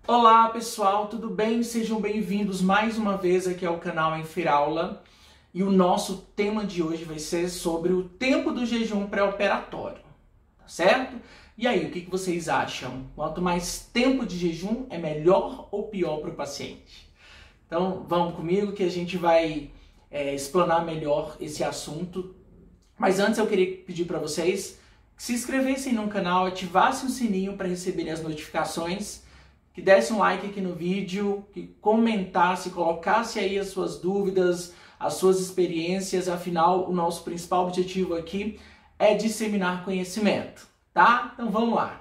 Olá pessoal, tudo bem? Sejam bem-vindos mais uma vez aqui ao canal Enfiraula. E o nosso tema de hoje vai ser sobre o tempo do jejum pré-operatório, tá certo? E aí, o que vocês acham? Quanto mais tempo de jejum é melhor ou pior para o paciente? Então vamos comigo que a gente vai explanar melhor esse assunto. Mas antes eu queria pedir para vocês que se inscrevessem no canal, ativassem o sininho para receberem as notificações, que desse um like aqui no vídeo, que comentasse, colocasse aí as suas dúvidas, as suas experiências. Afinal, o nosso principal objetivo aqui é disseminar conhecimento, tá? Então vamos lá.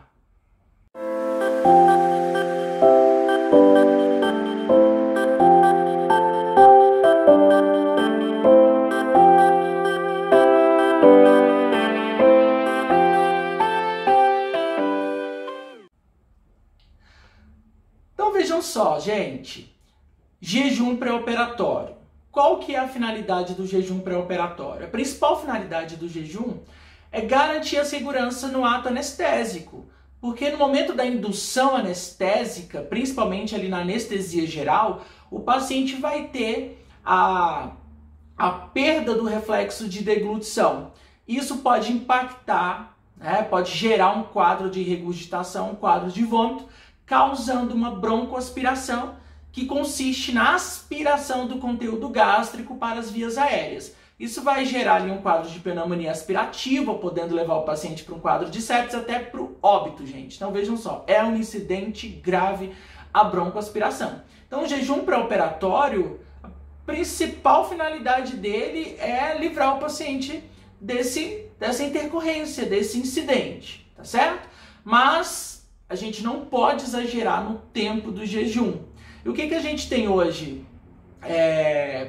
Então vejam só, gente, jejum pré-operatório. Qual que é a finalidade do jejum pré-operatório? A principal finalidade do jejum é garantir a segurança no ato anestésico, porque no momento da indução anestésica, principalmente ali na anestesia geral, o paciente vai ter a perda do reflexo de deglutição. Isso pode impactar, pode gerar um quadro de regurgitação, um quadro de vômito, causando uma broncoaspiração, que consiste na aspiração do conteúdo gástrico para as vias aéreas. Isso vai gerar ali um quadro de pneumonia aspirativa, podendo levar o paciente para um quadro de sepsis, até para o óbito, gente. Então vejam só, é um incidente grave a broncoaspiração. Então o jejum pré-operatório, a principal finalidade dele é livrar o paciente dessa intercorrência, desse incidente, tá certo? Mas a gente não pode exagerar no tempo do jejum. E o que a gente tem hoje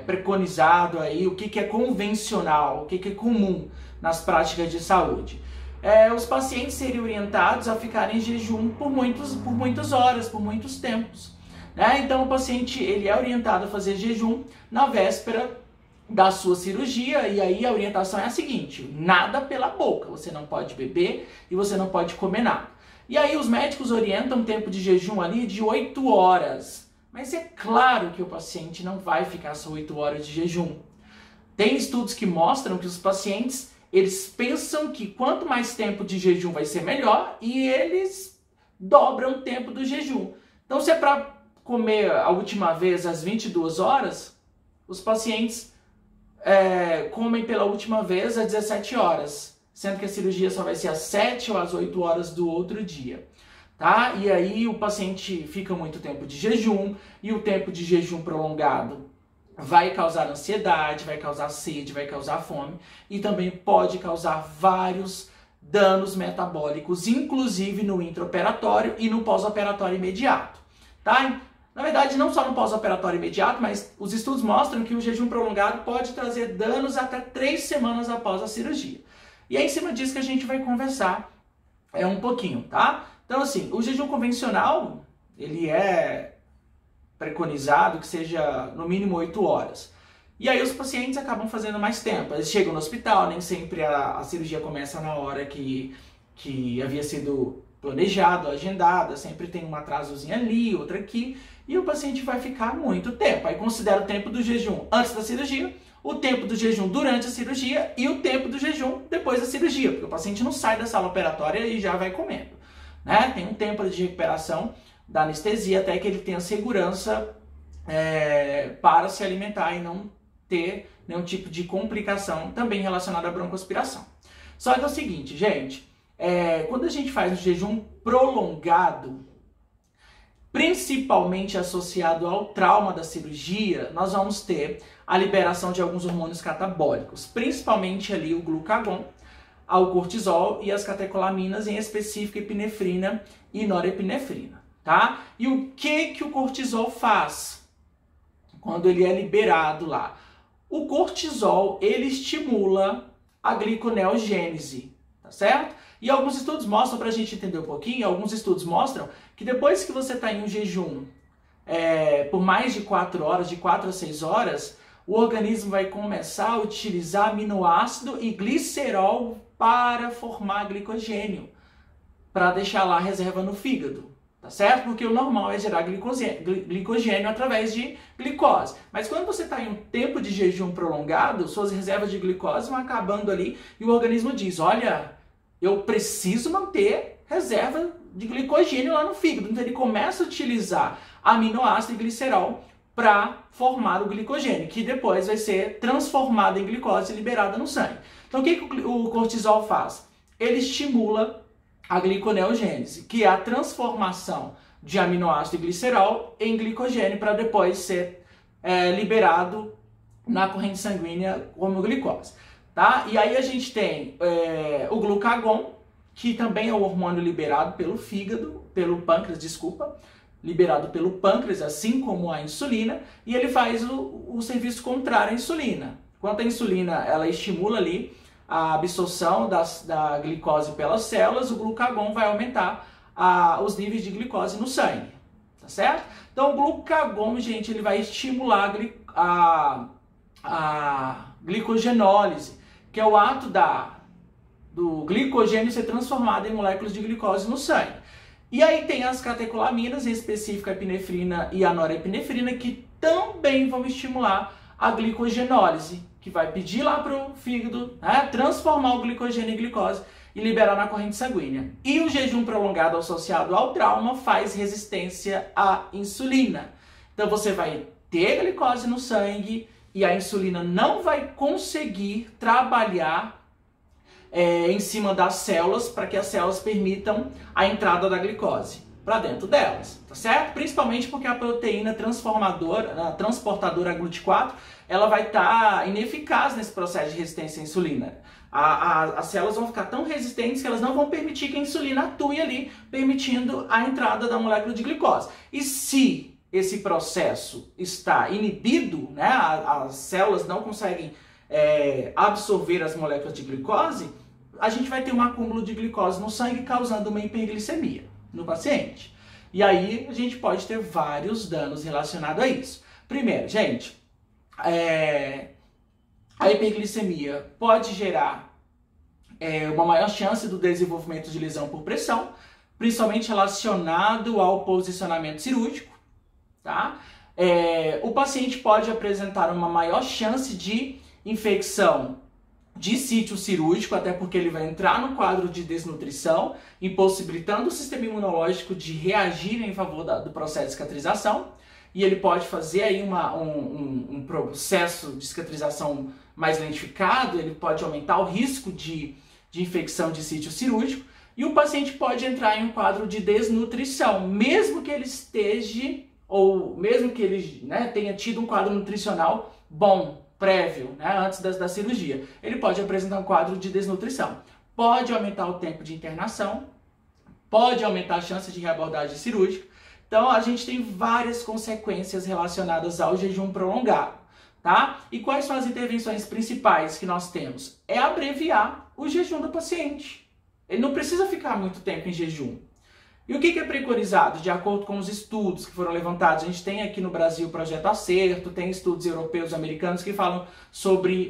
preconizado aí, o que é convencional, o que é comum nas práticas de saúde? Os pacientes serem orientados a ficarem em jejum por muitas horas, por muitos tempos, né? Então o paciente ele é orientado a fazer jejum na véspera da sua cirurgia, e aí a orientação é a seguinte: nada pela boca, você não pode beber e você não pode comer nada. E aí os médicos orientam um tempo de jejum ali de 8 horas. Mas é claro que o paciente não vai ficar só 8 horas de jejum. Tem estudos que mostram que os pacientes, eles pensam que quanto mais tempo de jejum vai ser melhor, e eles dobram o tempo do jejum. Então se é para comer a última vez às 22 horas, os pacientes comem pela última vez às 17 horas. Sendo que a cirurgia só vai ser às 7 ou às 8 horas do outro dia, tá? E aí o paciente fica muito tempo de jejum, e o tempo de jejum prolongado vai causar ansiedade, vai causar sede, vai causar fome, e também pode causar vários danos metabólicos, inclusive no intraoperatório e no pós-operatório imediato, tá? Na verdade, não só no pós-operatório imediato, mas os estudos mostram que o jejum prolongado pode trazer danos até 3 semanas após a cirurgia. E é em cima disso que a gente vai conversar um pouquinho, tá? Então, assim, o jejum convencional, ele é preconizado que seja no mínimo 8 horas. E aí os pacientes acabam fazendo mais tempo. Eles chegam no hospital, nem sempre a cirurgia começa na hora que havia sido planejado, agendada, sempre tem um atrasozinho ali, outro aqui, e o paciente vai ficar muito tempo. Aí considera o tempo do jejum antes da cirurgia, o tempo do jejum durante a cirurgia e o tempo do jejum depois da cirurgia, porque o paciente não sai da sala operatória e já vai comendo, né? Tem um tempo de recuperação da anestesia até que ele tenha segurança para se alimentar e não ter nenhum tipo de complicação também relacionada à broncoaspiração. Só que é o seguinte, gente, quando a gente faz um jejum prolongado, principalmente associado ao trauma da cirurgia, nós vamos ter a liberação de alguns hormônios catabólicos, principalmente ali o glucagon, o cortisol e as catecolaminas, em específico epinefrina e norepinefrina, tá? E o que o cortisol faz quando ele é liberado lá? O cortisol, ele estimula a gliconeogênese, tá certo? E alguns estudos mostram, para a gente entender um pouquinho, alguns estudos mostram que depois que você está em um jejum por mais de 4 horas, de 4 a 6 horas, o organismo vai começar a utilizar aminoácido e glicerol para formar glicogênio, para deixar lá a reserva no fígado, tá certo? Porque o normal é gerar glicogênio através de glicose. Mas quando você está em um tempo de jejum prolongado, suas reservas de glicose vão acabando ali e o organismo diz, olha, eu preciso manter reserva de glicogênio lá no fígado. Então ele começa a utilizar aminoácido e glicerol para formar o glicogênio, que depois vai ser transformado em glicose e liberada no sangue. Então o que o cortisol faz? Ele estimula a gliconeogênese, que é a transformação de aminoácido e glicerol em glicogênio para depois ser liberado na corrente sanguínea como glicose. Tá? E aí a gente tem o glucagon, que também é o hormônio liberado pelo fígado, pelo pâncreas, desculpa, liberado pelo pâncreas, assim como a insulina, e ele faz o serviço contrário à insulina. Enquanto a insulina ela estimula ali a absorção da glicose pelas células, o glucagon vai aumentar os níveis de glicose no sangue, tá certo? Então o glucagon, gente, ele vai estimular a glicogenólise, que é o ato do glicogênio ser transformado em moléculas de glicose no sangue. E aí tem as catecolaminas, em específico a epinefrina e a norepinefrina, que também vão estimular a glicogenólise, que vai pedir lá para o fígado transformar o glicogênio em glicose e liberar na corrente sanguínea. E o jejum prolongado associado ao trauma faz resistência à insulina. Então você vai ter glicose no sangue e a insulina não vai conseguir trabalhar em cima das células para que as células permitam a entrada da glicose para dentro delas, tá certo? Principalmente porque a proteína transportadora GLUT4, ela vai estar ineficaz nesse processo de resistência à insulina. As células vão ficar tão resistentes que elas não vão permitir que a insulina atue ali, permitindo a entrada da molécula de glicose. E se esse processo está inibido, né, as células não conseguem absorver as moléculas de glicose, a gente vai ter um acúmulo de glicose no sangue causando uma hiperglicemia no paciente. E aí a gente pode ter vários danos relacionados a isso. Primeiro, gente, a hiperglicemia pode gerar uma maior chance do desenvolvimento de lesão por pressão, principalmente relacionado ao posicionamento cirúrgico, tá? O paciente pode apresentar uma maior chance de infecção de sítio cirúrgico, até porque ele vai entrar no quadro de desnutrição, impossibilitando o sistema imunológico de reagir em favor do processo de cicatrização, e ele pode fazer aí um processo de cicatrização mais lentificado, ele pode aumentar o risco de infecção de sítio cirúrgico, e o paciente pode entrar em um quadro de desnutrição, mesmo que ele esteja, ou mesmo que ele tenha tido um quadro nutricional bom, prévio, antes da cirurgia. Ele pode apresentar um quadro de desnutrição. Pode aumentar o tempo de internação, pode aumentar a chance de reabordagem cirúrgica. Então, a gente tem várias consequências relacionadas ao jejum prolongado, tá? E quais são as intervenções principais que nós temos? É abreviar o jejum do paciente. Ele não precisa ficar muito tempo em jejum. E o que é preconizado? De acordo com os estudos que foram levantados, a gente tem aqui no Brasil o Projeto Acerto, tem estudos europeus e americanos que falam sobre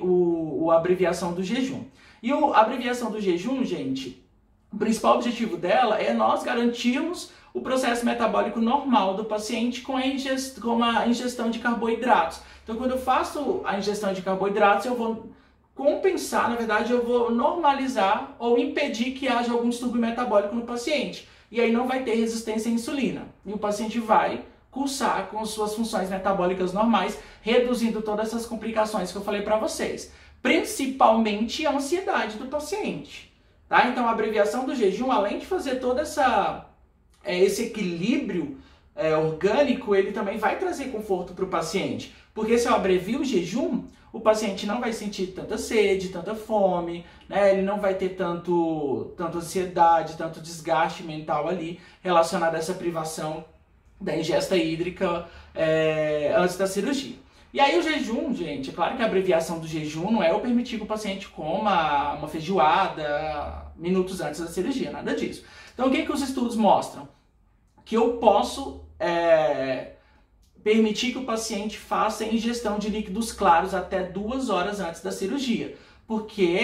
a abreviação do jejum. E a abreviação do jejum, gente, o principal objetivo dela é nós garantirmos o processo metabólico normal do paciente com a ingestão de carboidratos. Então, quando eu faço a ingestão de carboidratos, eu vou compensar, na verdade, eu vou normalizar ou impedir que haja algum distúrbio metabólico no paciente. E aí não vai ter resistência à insulina. E o paciente vai cursar com suas funções metabólicas normais, reduzindo todas essas complicações que eu falei para vocês. Principalmente a ansiedade do paciente. Tá? Então a abreviação do jejum, além de fazer todo esse equilíbrio orgânico, ele também vai trazer conforto para o paciente. Porque se eu abrevio o jejum, o paciente não vai sentir tanta sede, tanta fome, ele não vai ter tanta ansiedade, tanto desgaste mental ali relacionado a essa privação da ingesta hídrica antes da cirurgia. E aí o jejum, gente, é claro que a abreviação do jejum não é eu permitir que o paciente coma uma feijoada minutos antes da cirurgia, nada disso. Então o que os estudos mostram? Que eu posso permitir que o paciente faça a ingestão de líquidos claros até 2 horas antes da cirurgia, porque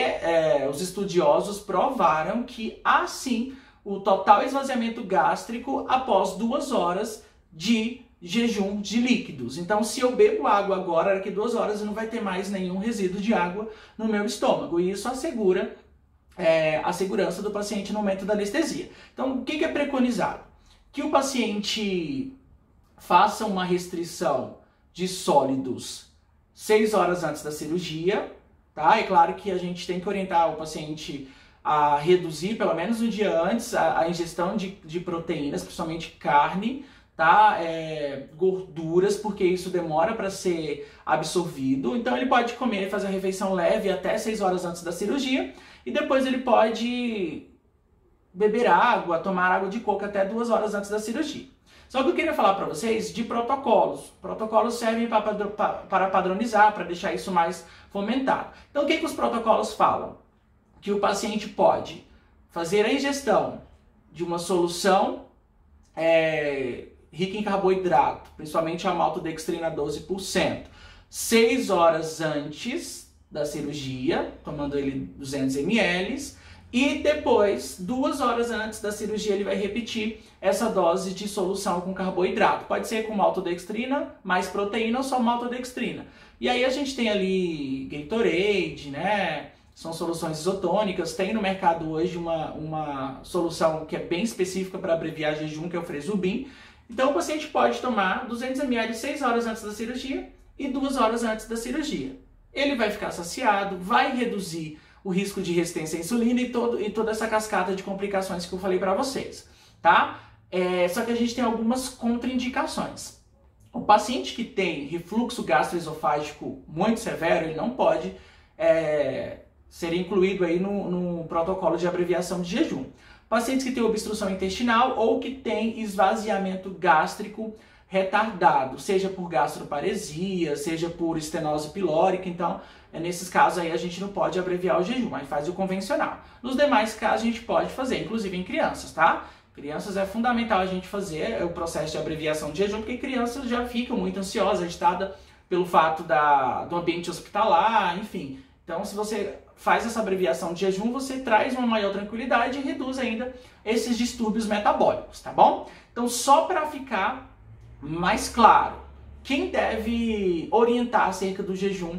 os estudiosos provaram que assim o total esvaziamento gástrico após 2 horas de jejum de líquidos. Então, se eu bebo água agora, daqui 2 horas não vai ter mais nenhum resíduo de água no meu estômago. E isso assegura a segurança do paciente no momento da anestesia. Então, o que é preconizado? Que o paciente faça uma restrição de sólidos 6 horas antes da cirurgia, tá? É claro que a gente tem que orientar o paciente a reduzir, pelo menos um dia antes, a ingestão de proteínas, principalmente carne, tá? Gorduras, porque isso demora para ser absorvido. Então ele pode comer, fazer a refeição leve até 6 horas antes da cirurgia e depois ele pode beber água, tomar água de coco até 2 horas antes da cirurgia. Só que eu queria falar para vocês de protocolos. Protocolos servem para padronizar, para deixar isso mais fomentado. Então o que os protocolos falam? Que o paciente pode fazer a ingestão de uma solução rica em carboidrato, principalmente a maltodextrina 12%, 6 horas antes da cirurgia, tomando ele 200 ml, e depois, 2 horas antes da cirurgia, ele vai repetir essa dose de solução com carboidrato. Pode ser com maltodextrina, mais proteína ou só maltodextrina. E aí a gente tem ali Gatorade, né? São soluções isotônicas. Tem no mercado hoje uma solução que é bem específica para abreviar jejum, que é o Fresubin. Então o paciente pode tomar 200 ml 6 horas antes da cirurgia e 2 horas antes da cirurgia. Ele vai ficar saciado, vai reduzir o risco de resistência à insulina e toda essa cascata de complicações que eu falei para vocês, tá? Só que a gente tem algumas contraindicações. O paciente que tem refluxo gastroesofágico muito severo, ele não pode ser incluído aí no protocolo de abreviação de jejum. Pacientes que têm obstrução intestinal ou que têm esvaziamento gástrico retardado, seja por gastroparesia, seja por estenose pilórica, então nesses casos aí a gente não pode abreviar o jejum, aí faz o convencional. Nos demais casos a gente pode fazer, inclusive em crianças, tá? Crianças é fundamental a gente fazer o processo de abreviação de jejum, porque crianças já ficam muito ansiosas, agitadas pelo fato do ambiente hospitalar, enfim. Então se você faz essa abreviação de jejum, você traz uma maior tranquilidade e reduz ainda esses distúrbios metabólicos, tá bom? Então só para ficar mais claro, quem deve orientar acerca do jejum,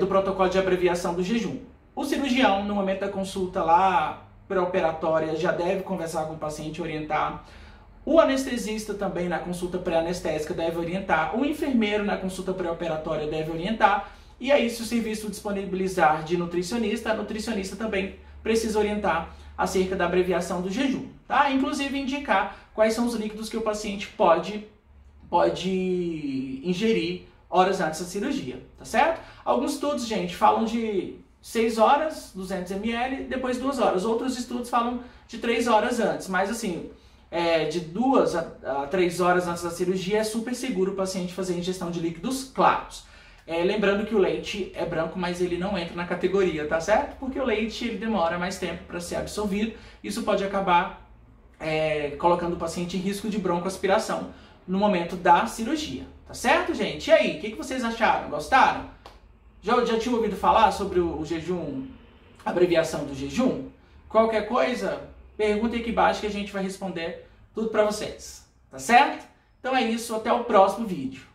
do protocolo de abreviação do jejum? O cirurgião, no momento da consulta lá pré-operatória, já deve conversar com o paciente e orientar. O anestesista também na consulta pré-anestésica deve orientar. O enfermeiro na consulta pré-operatória deve orientar. E aí, se o serviço disponibilizar de nutricionista, a nutricionista também precisa orientar acerca da abreviação do jejum, tá? Inclusive indicar quais são os líquidos que o paciente pode ingerir horas antes da cirurgia, tá certo? Alguns estudos, gente, falam de 6 horas, 200 ml, depois 2 horas. Outros estudos falam de 3 horas antes, mas assim, de 2 a 3 horas antes da cirurgia é super seguro o paciente fazer ingestão de líquidos claros. Lembrando que o leite é branco, mas ele não entra na categoria, tá certo? Porque o leite ele demora mais tempo para ser absorvido. Isso pode acabar colocando o paciente em risco de broncoaspiração no momento da cirurgia, tá certo, gente? E aí, o que vocês acharam? Gostaram? Já tinham ouvido falar sobre o jejum, abreviação do jejum? Qualquer coisa, pergunta aqui embaixo que a gente vai responder tudo para vocês, tá certo? Então é isso, até o próximo vídeo.